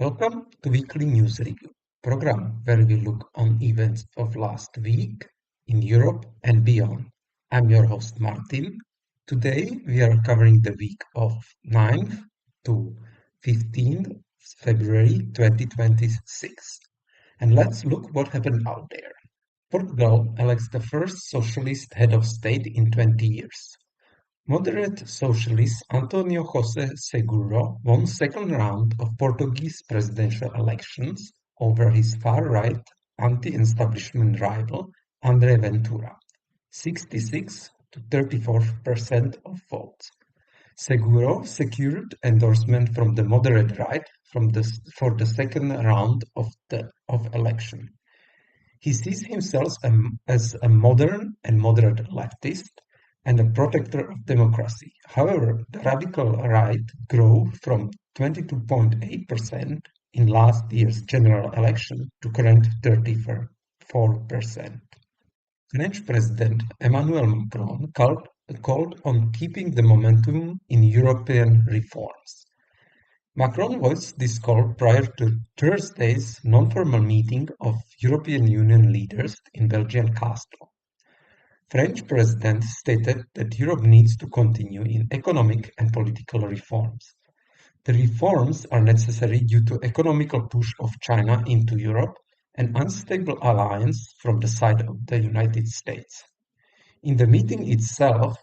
Welcome to Weekly News Review, program where we look on events of last week in Europe and beyond. I'm your host Martin. Today we are covering the week of 9th to 15th February 2026. And let's look what happened out there. Portugal elects the first socialist head of state in 20 years. Moderate socialist António José Seguro won second round of Portuguese presidential elections over his far-right anti-establishment rival André Ventura, 66 to 34% of votes. Seguro secured endorsement from the moderate right for the second round of election. He sees himself as a modern and moderate leftist and a protector of democracy. However, the radical right grew from 22.8% in last year's general election to current 34%. French President Emmanuel Macron called on keeping the momentum in European reforms. Macron voiced this call prior to Thursday's non-formal meeting of European Union leaders in Belgian Castle. French president stated that Europe needs to continue in economic and political reforms. The reforms are necessary due to economical push of China into Europe and unstable alliance from the side of the United States. In the meeting itself,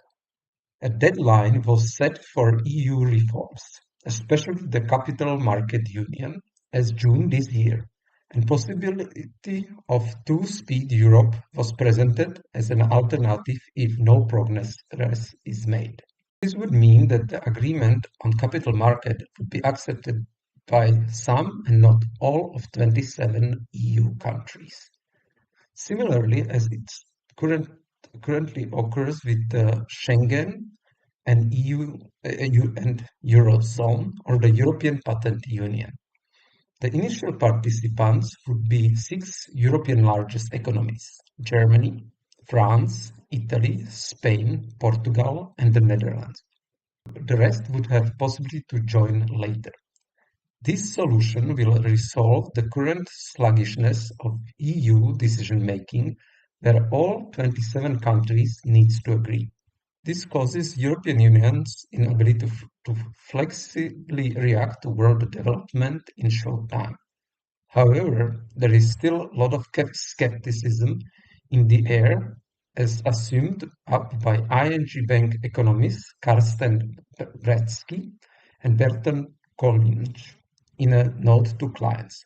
a deadline was set for EU reforms, especially the Capital Market Union, as June this year, and possibility of two-speed Europe was presented as an alternative if no progress is made. This would mean that the agreement on capital market would be accepted by some and not all of 27 EU countries. Similarly, as it currently occurs with the Schengen and EU and Eurozone or the European Patent Union. The initial participants would be 6 European largest economies: Germany, France, Italy, Spain, Portugal, and the Netherlands. The rest would have possibility to join later. This solution will resolve the current sluggishness of EU decision-making, where all 27 countries need to agree. This causes European Union's inability to flexibly react to world development in short time. However, there is still a lot of skepticism in the air, as assumed up by ING Bank economists Karsten Bretsky and Bertrand Collins in a note to clients.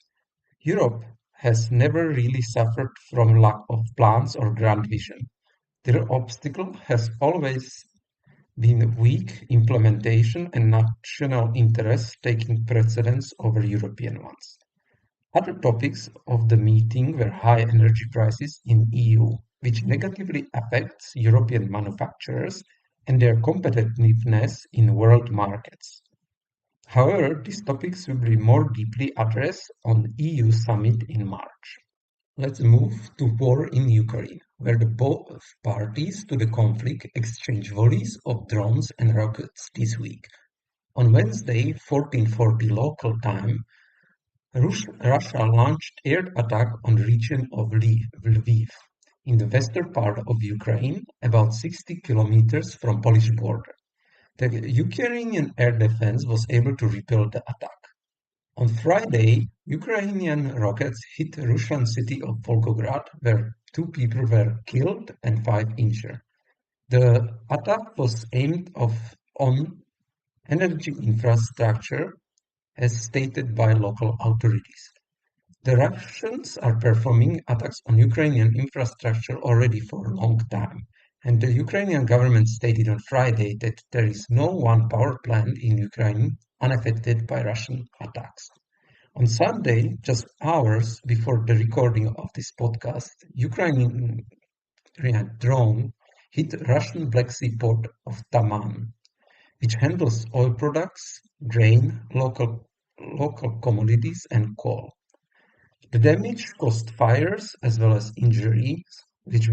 Europe has never really suffered from lack of plans or grand vision. Their obstacle has always been weak implementation and national interests taking precedence over European ones. Other topics of the meeting were high energy prices in EU, which negatively affects European manufacturers and their competitiveness in world markets. However, these topics will be more deeply addressed on EU summit in March. Let's move to war in Ukraine, where both parties to the conflict exchange volleys of drones and rockets this week. On Wednesday, 14:40 local time, Russia launched air attack on the region of Lviv, in the western part of Ukraine, about 60 kilometers from Polish border. The Ukrainian air defense was able to repel the attack. On Friday, Ukrainian rockets hit the Russian city of Volgograd, where 2 people were killed and 5 injured. The attack was aimed on energy infrastructure, as stated by local authorities. The Russians are performing attacks on Ukrainian infrastructure already for a long time, and the Ukrainian government stated on Friday that there is no one power plant in Ukraine unaffected by Russian attacks. On Sunday, just hours before the recording of this podcast, Ukrainian drone hit Russian Black Sea port of Taman, which handles oil products, grain, local commodities, and coal. The damage caused fires as well as injuries, which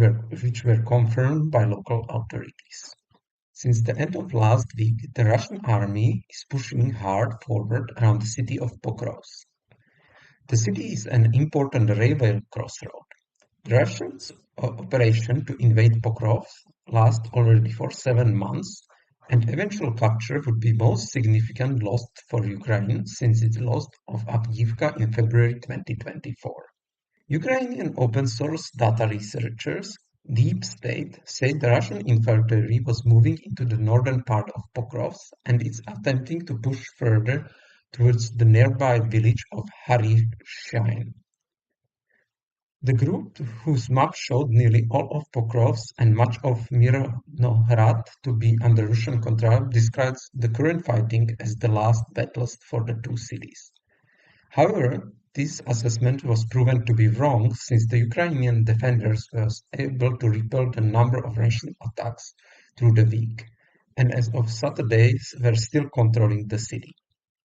were confirmed by local authorities. Since the end of last week, the Russian army is pushing hard forward around the city of Pokrovsk. The city is an important railway crossroad. The Russians' operation to invade Pokrovsk lasted already for 7 months, and eventual capture would be most significant loss for Ukraine since its loss of Avdiivka in February 2024. Ukrainian open-source data researchers Deep State say the Russian infantry was moving into the northern part of Pokrovsk and is attempting to push further towards the nearby village of Harishain. The group, whose map showed nearly all of Pokrovsk and much of Mirnohrad to be under Russian control, describes the current fighting as the last battlest for the two cities. However, this assessment was proven to be wrong since the Ukrainian defenders were able to repel a number of Russian attacks through the week, and as of Saturday were still controlling the city.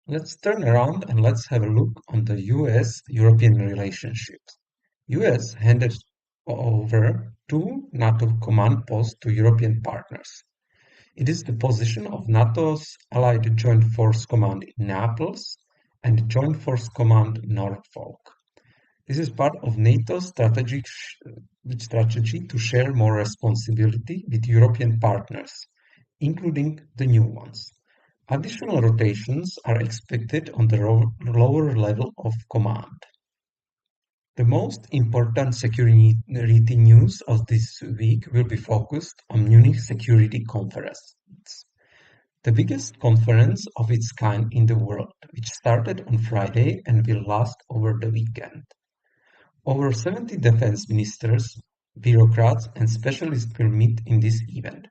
Let's turn around and let's have a look on the US-European relationships. US handed over two NATO command posts to European partners. It is the position of NATO's Allied Joint Force Command in Naples and Joint Force Command Norfolk. This is part of NATO's strategy to share more responsibility with European partners, including the new ones. Additional rotations are expected on the lower level of command. The most important security news of this week will be focused on Munich Security Conference, the biggest conference of its kind in the world, which started on Friday and will last over the weekend. Over 70 defense ministers, bureaucrats, and specialists will meet in this event.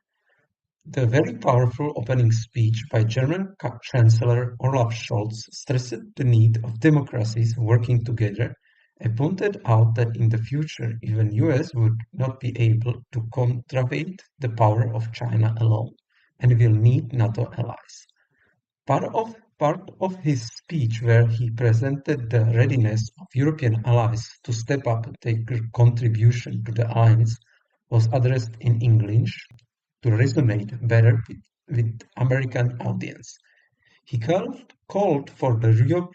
The very powerful opening speech by German Chancellor Olaf Scholz stressed the need of democracies working together and pointed out that in the future even US would not be able to contravene the power of China alone and will need NATO allies. Part of his speech where he presented the readiness of European allies to step up their contribution to the alliance was addressed in English to resonate better with American audience. He called for the Europe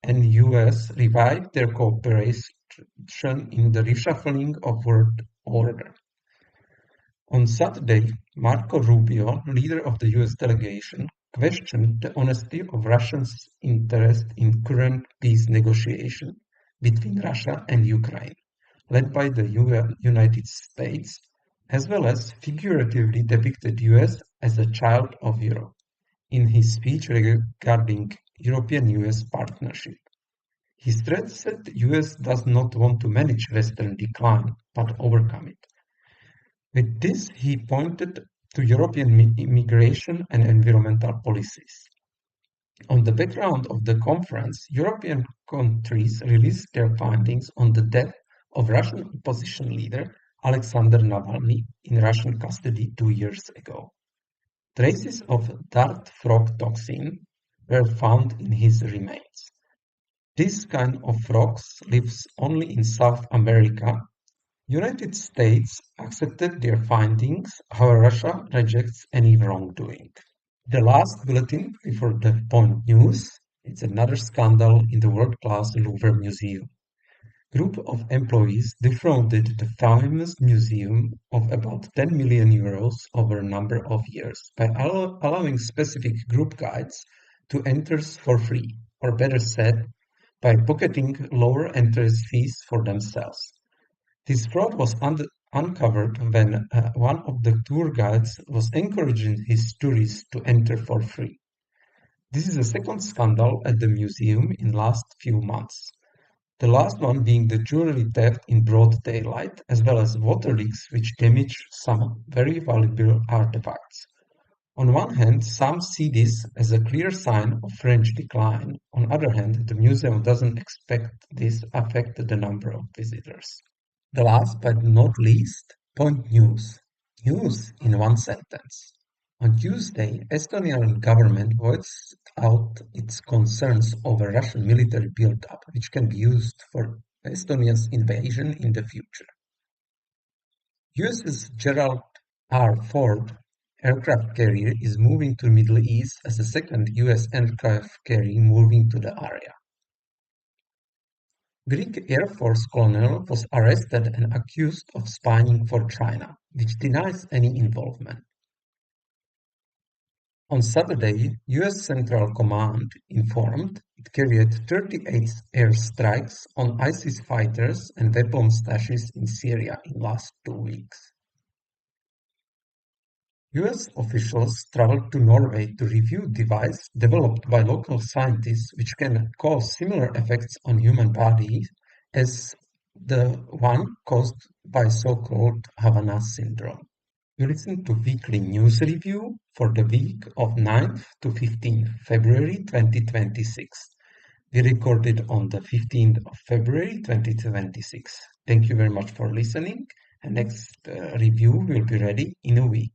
and US revive their cooperation in the reshuffling of world order. On Saturday, Marco Rubio, leader of the US delegation, questioned the honesty of Russia's interest in current peace negotiations between Russia and Ukraine, led by the United States, as well as figuratively depicted US as a child of Europe in his speech regarding European-US partnership. He stressed that the US does not want to manage Western decline, but overcome it. With this, he pointed to European immigration and environmental policies. On the background of the conference, European countries released their findings on the death of Russian opposition leader Alexander Navalny in Russian custody 2 years ago. Traces of dart frog toxin were found in his remains. This kind of frogs lives only in South America. United States accepted their findings, however Russia rejects any wrongdoing. The last bulletin before the point news, it's another scandal in the world-class Louvre Museum. Group of employees defrauded the famous museum of about 10 million euros over a number of years by allowing specific group guides to enter for free, or better said, by pocketing lower entrance fees for themselves. This fraud was uncovered when one of the tour guides was encouraging his tourists to enter for free. This is the second scandal at the museum in the last few months. The last one being the jewelry theft in broad daylight, as well as water leaks which damage some very valuable artifacts. On one hand, some see this as a clear sign of French decline. On the other hand, the museum doesn't expect this affect the number of visitors. The last but not least, point news. News in one sentence. On Tuesday, Estonian government voiced out its concerns over Russian military build-up, which can be used for Estonia's invasion in the future. USS Gerald R. Ford aircraft carrier is moving to the Middle East as the second US aircraft carrier moving to the area. Greek Air Force colonel was arrested and accused of spying for China, which denies any involvement. On Saturday, US Central Command informed it carried 38 airstrikes on ISIS fighters and weapon stashes in Syria in last 2 weeks. US officials traveled to Norway to review device developed by local scientists which can cause similar effects on human bodies as the one caused by so-called Havana syndrome. You listen to weekly news review for the week of 9th to 15th February 2026. We recorded on the 15th of February 2026. Thank you very much for listening, and next review will be ready in a week.